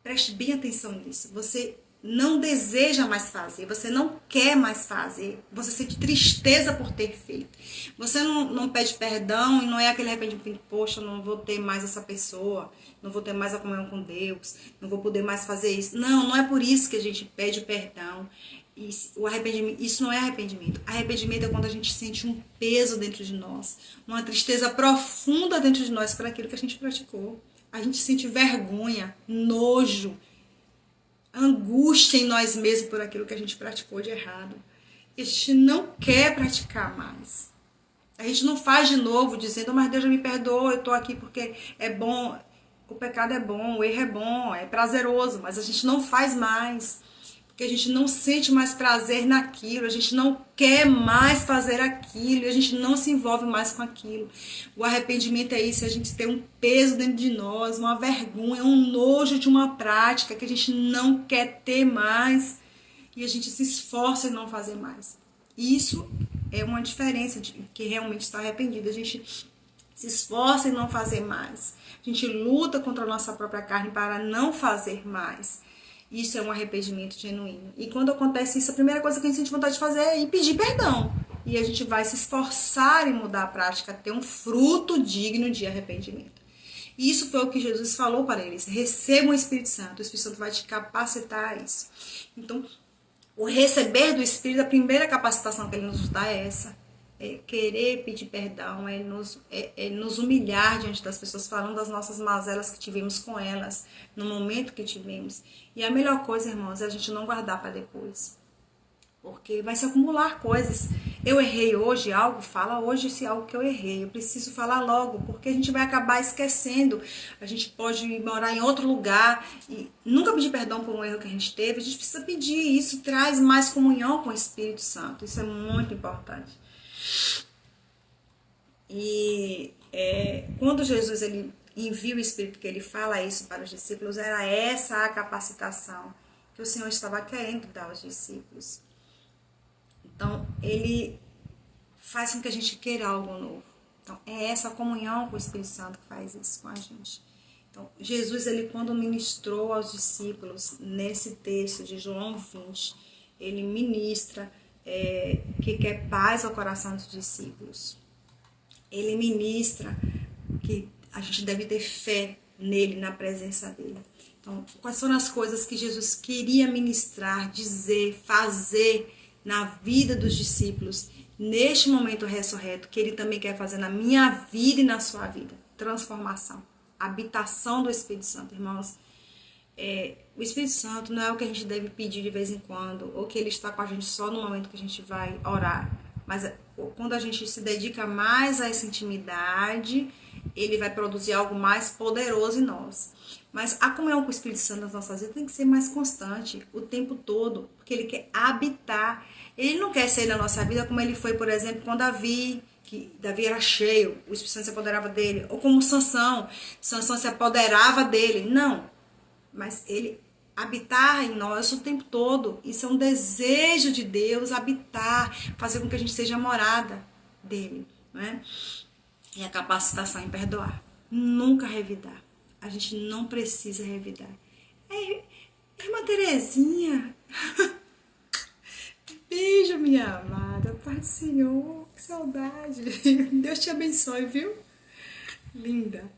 preste bem atenção nisso, você não deseja mais fazer, você não quer mais fazer, você sente tristeza por ter feito. Você não pede perdão e não é aquele arrependimento, poxa, não vou ter mais essa pessoa, não vou ter mais a comunhão com Deus, não vou poder mais fazer isso. Não é por isso que a gente pede perdão. O arrependimento, isso não é arrependimento. Arrependimento é quando a gente sente um peso dentro de nós, uma tristeza profunda dentro de nós por aquilo que a gente praticou. A gente sente vergonha, nojo, angústia em nós mesmos por aquilo que a gente praticou de errado. E a gente não quer praticar mais. A gente não faz de novo dizendo, mas Deus já me perdoou, eu tô aqui porque é bom. O pecado é bom, o erro é bom, é prazeroso, mas a gente não faz mais. Porque a gente não sente mais prazer naquilo, a gente não quer mais fazer aquilo, a gente não se envolve mais com aquilo. O arrependimento é isso, a gente tem um peso dentro de nós, uma vergonha, um nojo de uma prática que a gente não quer ter mais e a gente se esforça em não fazer mais. Isso é uma diferença de que realmente está arrependido. A gente se esforça em não fazer mais. A gente luta contra a nossa própria carne para não fazer mais. Isso é um arrependimento genuíno. E quando acontece isso, a primeira coisa que a gente sente vontade de fazer é ir pedir perdão. E a gente vai se esforçar em mudar a prática, ter um fruto digno de arrependimento. E isso foi o que Jesus falou para eles. Receba o Espírito Santo. O Espírito Santo vai te capacitar a isso. Então, o receber do Espírito, a primeira capacitação que ele nos dá é essa. É querer pedir perdão, é nos humilhar diante das pessoas, falando das nossas mazelas que tivemos com elas, no momento que tivemos. E a melhor coisa, irmãos, é a gente não guardar para depois. Porque vai se acumular coisas. eu errei hoje algo, fala hoje esse algo que eu errei. Eu preciso falar logo, porque a gente vai acabar esquecendo. A gente pode morar em outro lugar e nunca pedir perdão por um erro que a gente teve. A gente precisa pedir. Isso traz mais comunhão com o Espírito Santo. Isso é muito importante. E quando Jesus ele envia o Espírito, que ele fala isso para os discípulos, era essa a capacitação que o Senhor estava querendo dar aos discípulos. Então, ele faz com que a gente queira algo novo. Então, é essa comunhão com o Espírito Santo que faz isso com a gente. Então, Jesus, ele quando ministrou aos discípulos, nesse texto de João 20, ele ministra que quer paz ao coração dos discípulos. Ele ministra que a gente deve ter fé nele, na presença dele. Então, quais foram as coisas que Jesus queria ministrar, dizer, fazer na vida dos discípulos, neste momento ressurreto, que ele também quer fazer na minha vida e na sua vida? Transformação, habitação do Espírito Santo, irmãos. O Espírito Santo não é o que a gente deve pedir de vez em quando, ou que ele está com a gente só no momento que a gente vai orar, mas quando a gente se dedica mais a essa intimidade, ele vai produzir algo mais poderoso em nós. Mas a comunhão com o Espírito Santo nas nossas vidas tem que ser mais constante, o tempo todo, porque ele quer habitar. Ele não quer ser na nossa vida como ele foi, por exemplo, com Davi, que Davi era cheio, o Espírito Santo se apoderava dele, ou como Sansão se apoderava dele. Não, mas ele habitar em nós o tempo todo. Isso é um desejo de Deus, habitar, fazer com que a gente seja morada dele, não é? E a capacitação em perdoar, nunca revidar. A gente não precisa revidar. Irmã Terezinha, beijo, minha amada, Pai do Senhor, que saudade. Deus te abençoe, viu? Linda.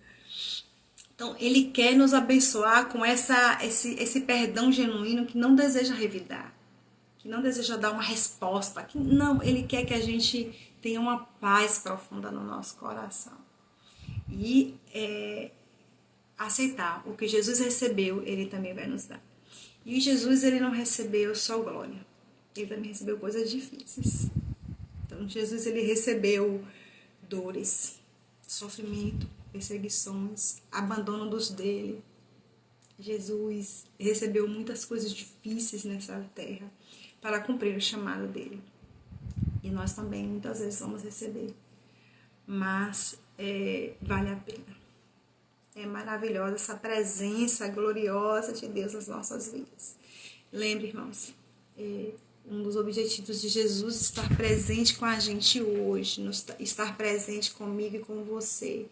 Então, ele quer nos abençoar com esse perdão genuíno que não deseja revidar, que não deseja dar uma resposta. Não, ele quer que a gente tenha uma paz profunda no nosso coração. E aceitar o que Jesus recebeu, ele também vai nos dar. E Jesus, ele não recebeu só glória, ele também recebeu coisas difíceis. Então, Jesus, ele recebeu dores, sofrimento, perseguições, abandono dos dele. Jesus recebeu muitas coisas difíceis nessa terra para cumprir o chamado dele. E nós também muitas vezes vamos receber. Mas vale a pena. É maravilhosa essa presença gloriosa de Deus nas nossas vidas. Lembre, irmãos, um dos objetivos de Jesus estar presente com a gente hoje, estar presente comigo e com você,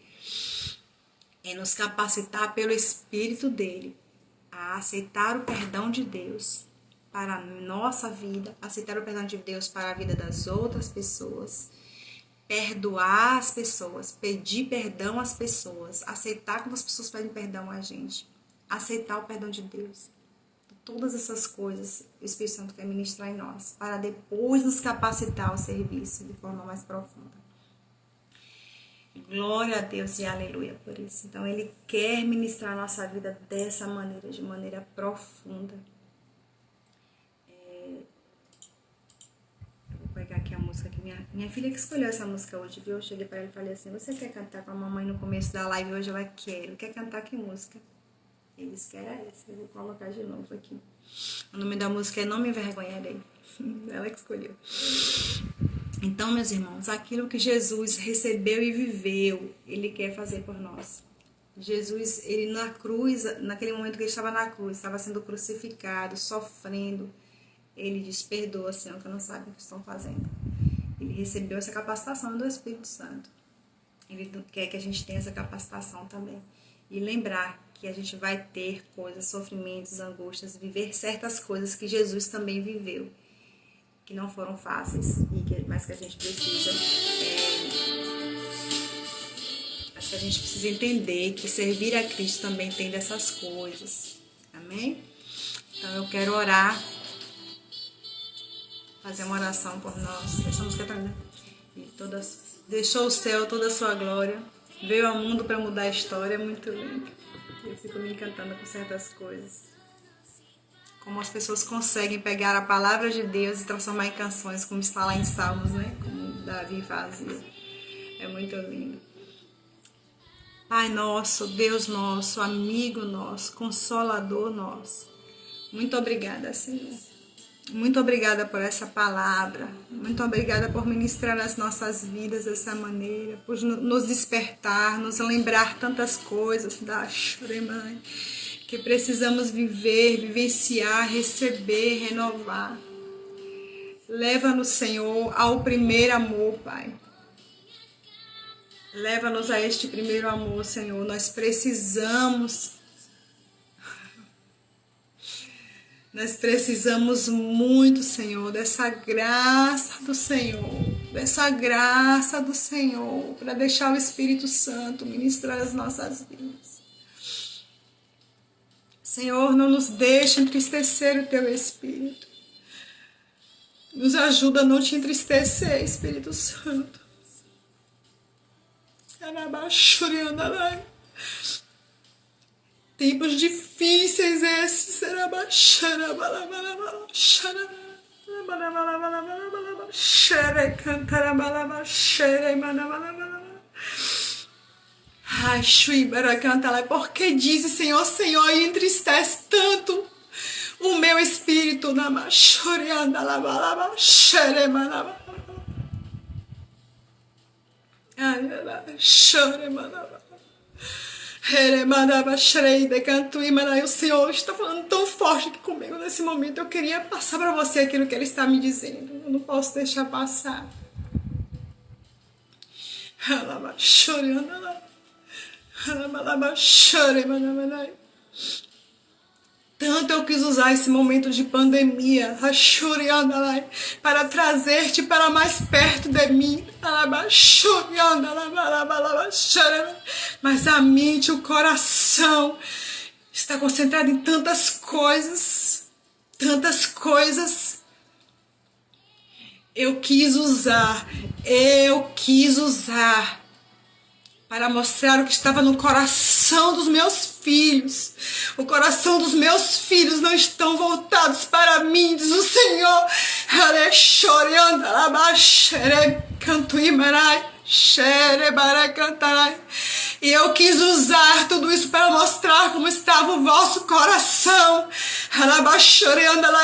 é nos capacitar pelo Espírito dele a aceitar o perdão de Deus para a nossa vida, aceitar o perdão de Deus para a vida das outras pessoas, perdoar as pessoas, pedir perdão às pessoas, aceitar quando as pessoas pedem perdão a gente, aceitar o perdão de Deus. Todas essas coisas o Espírito Santo quer ministrar em nós, para depois nos capacitar ao serviço de forma mais profunda. Glória a Deus e aleluia por isso. Então, ele quer ministrar a nossa vida dessa maneira, de maneira profunda. Vou pegar aqui a música que minha filha que escolheu essa música hoje, viu? Eu cheguei para ela e falei assim, você quer cantar com a mamãe no começo da live hoje? Ela quer cantar que música? Ele disse que era essa, eu vou colocar de novo aqui. O nome da música é Não Me Envergonharei. Ela que escolheu. Então, meus irmãos, aquilo que Jesus recebeu e viveu, ele quer fazer por nós. Jesus, ele na cruz, naquele momento que ele estava na cruz, estava sendo crucificado, sofrendo, ele diz, perdoa, Senhor, que eu não sabem o que estão fazendo. Ele recebeu essa capacitação do Espírito Santo. Ele quer que a gente tenha essa capacitação também. E lembrar que a gente vai ter coisas, sofrimentos, angústias, viver certas coisas que Jesus também viveu, que não foram fáceis, mas que a gente precisa, mas que a gente precisa entender que servir a Cristo também tem dessas coisas. Amém? Então eu quero orar, fazer uma oração por nós. Essa música tá linda. Deixou o céu toda a sua glória, veio ao mundo para mudar a história, é muito lindo. Eu fico me encantando com certas coisas. Como as pessoas conseguem pegar a palavra de Deus e transformar em canções, como está lá em Salmos, né? Como Davi fazia. É muito lindo. Pai nosso, Deus nosso, amigo nosso, consolador nosso. Muito obrigada, Senhor. Muito obrigada por essa palavra. Muito obrigada por ministrar nas nossas vidas dessa maneira, por nos despertar, nos lembrar tantas coisas da Shuremai, que precisamos viver, vivenciar, receber, renovar. Leva-nos, Senhor, ao primeiro amor, Pai. Leva-nos a este primeiro amor, Senhor. Nós precisamos muito, Senhor, dessa graça do Senhor, para deixar o Espírito Santo ministrar as nossas vidas. Senhor, não nos deixe entristecer o Teu Espírito. Nos ajuda a não te entristecer, Espírito Santo. Tempos difíceis esses. Ai, porque diz, Senhor, Senhor, e entristece tanto o meu espírito. O Senhor está falando tão forte aqui comigo nesse momento. Eu queria passar para você aquilo que Ele está me dizendo. Eu não posso deixar passar. Tanto eu quis usar esse momento de pandemia para trazer-te para mais perto de mim. Mas a mente, o coração está concentrado em tantas coisas. Eu quis usar para mostrar o que estava no coração dos meus filhos. O coração dos meus filhos não estão voltados para mim, diz o Senhor. E eu quis usar tudo isso para mostrar como estava o vosso coração.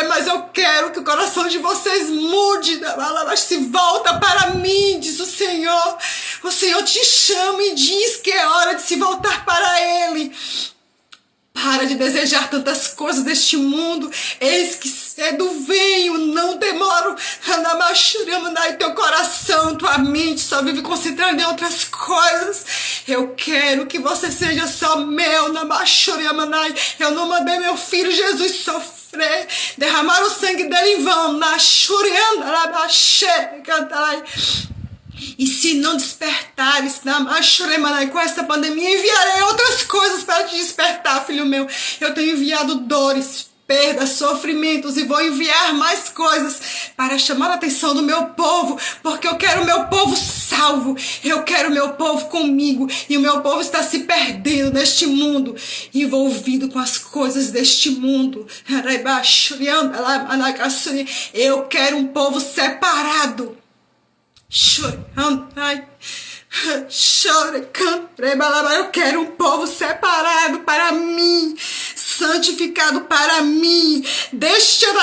Mas eu quero que o coração de vocês mude, se volta para mim, diz o Senhor. O Senhor te chama e diz que é hora de se voltar para Ele. Para de desejar tantas coisas deste mundo. Eis que cedo venho, não demoro. E teu coração, tua mente só vive concentrando em outras coisas. Eu quero que você seja só meu. Eu não mandei meu filho Jesus sofrer, derramar o sangue dele em vão. E se não despertares com esta pandemia, enviarei outras coisas para te despertar, filho meu. Eu tenho enviado dores, perdas, sofrimentos, e vou enviar mais coisas para chamar a atenção do meu povo, porque eu quero o meu povo salvo, eu quero o meu povo comigo, e o meu povo está se perdendo neste mundo, envolvido com as coisas deste mundo. Eu quero um povo separado. Eu quero um povo separado para mim, santificado para mim. Deixa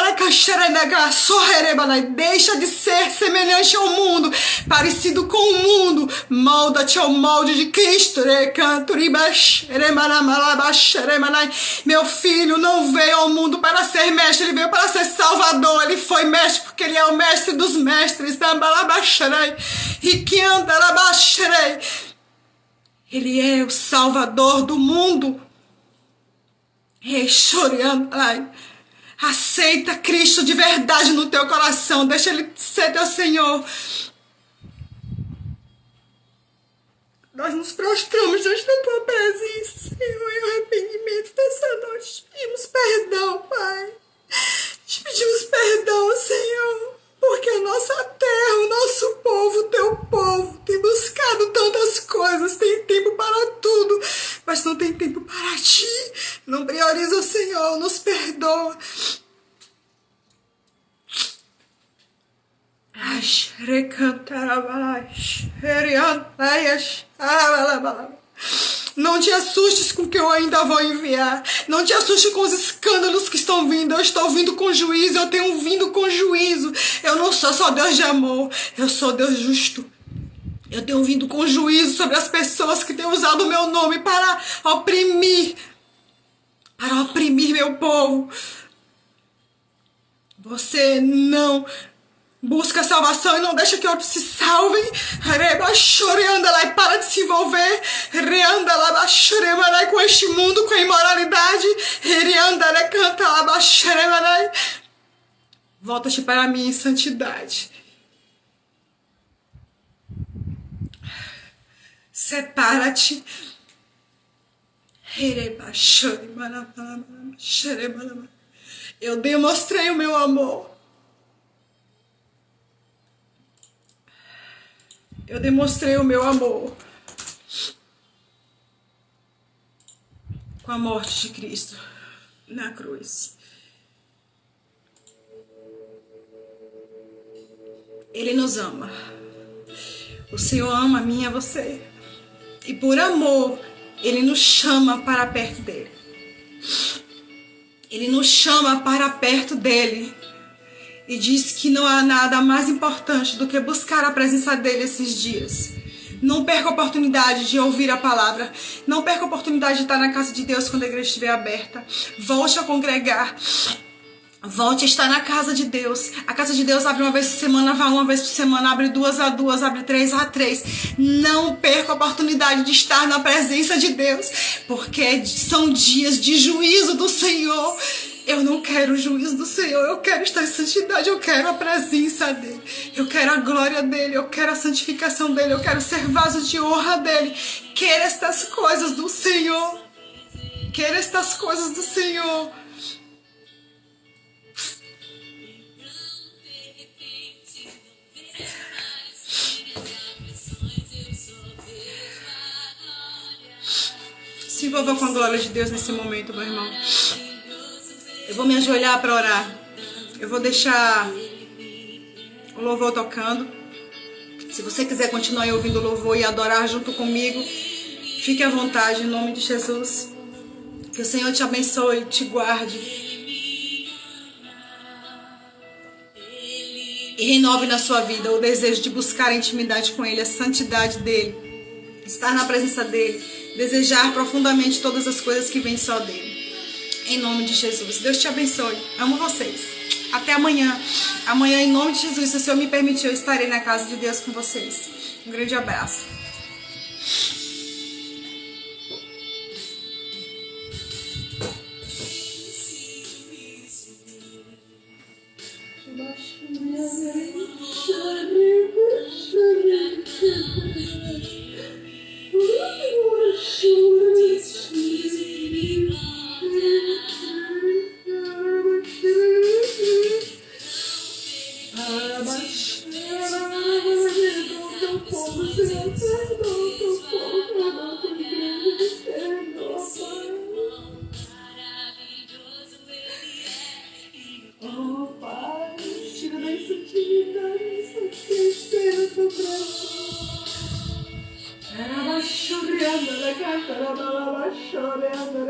de ser semelhante ao mundo, parecido com o mundo. Molda-te ao molde de Cristo. Meu filho não veio ao mundo para ser mestre, ele veio para ser salvador. Ele foi mestre porque ele é o mestre dos mestres. Ele é o salvador do mundo. Aceita Cristo de verdade no teu coração. Deixa Ele ser teu Senhor. Nós nos prostramos diante da tua presença, Senhor, em arrependimento dessa noite. Te pedimos perdão, Pai. Te pedimos perdão, Senhor, porque a nossa terra, o nosso povo, o teu povo, tem buscado tantas coisas, tem tempo para tudo, mas não tem tempo para ti. Não prioriza o Senhor, nos perdoa. Não te assustes com o que eu ainda vou enviar. Não te assustes com os escândalos que estão vindo. Eu estou vindo com juízo. Eu tenho vindo com juízo. Eu não sou só Deus de amor. Eu sou Deus justo. Eu tenho vindo com juízo sobre as pessoas que têm usado o meu nome para oprimir meu povo. Você não busca salvação e não deixa que outros se salvem. E para de se envolver com este mundo, com a imoralidade. Volta-te para mim em santidade. Separa-te. Eu demonstrei o meu amor. Eu demonstrei o meu amor com a morte de Cristo na cruz. Ele nos ama. O Senhor ama a mim e a você. E por amor, Ele nos chama para perto dEle. Ele nos chama para perto dEle. E diz que não há nada mais importante do que buscar a presença dEle esses dias. Não perca a oportunidade de ouvir a palavra. Não perca a oportunidade de estar na casa de Deus quando a igreja estiver aberta. Volte a congregar. Volte a estar na casa de Deus. A casa de Deus abre uma vez por semana, vai uma vez por semana, abre 2 a 2, abre 3 a 3. Não perca a oportunidade de estar na presença de Deus, porque são dias de juízo do Senhor. Eu não quero o juízo do Senhor, eu quero estar em santidade, eu quero a presença dEle, eu quero a glória dEle, eu quero a santificação dEle, eu quero ser vaso de honra dEle. Quero estas coisas do Senhor. Quero estas coisas do Senhor. Se envolva com a glória de Deus nesse momento, meu irmão. Eu vou me ajoelhar para orar. Eu vou deixar o louvor tocando. Se você quiser continuar ouvindo o louvor e adorar junto comigo, fique à vontade, em nome de Jesus. Que o Senhor te abençoe, te guarde. E renove na sua vida o desejo de buscar a intimidade com Ele, a santidade dEle, estar na presença dEle, desejar profundamente todas as coisas que vêm só dEle. Em nome de Jesus. Deus te abençoe. Amo vocês. Até amanhã. Amanhã, em nome de Jesus, se o Senhor me permitir, eu estarei na casa de Deus com vocês. Um grande abraço. Chorando,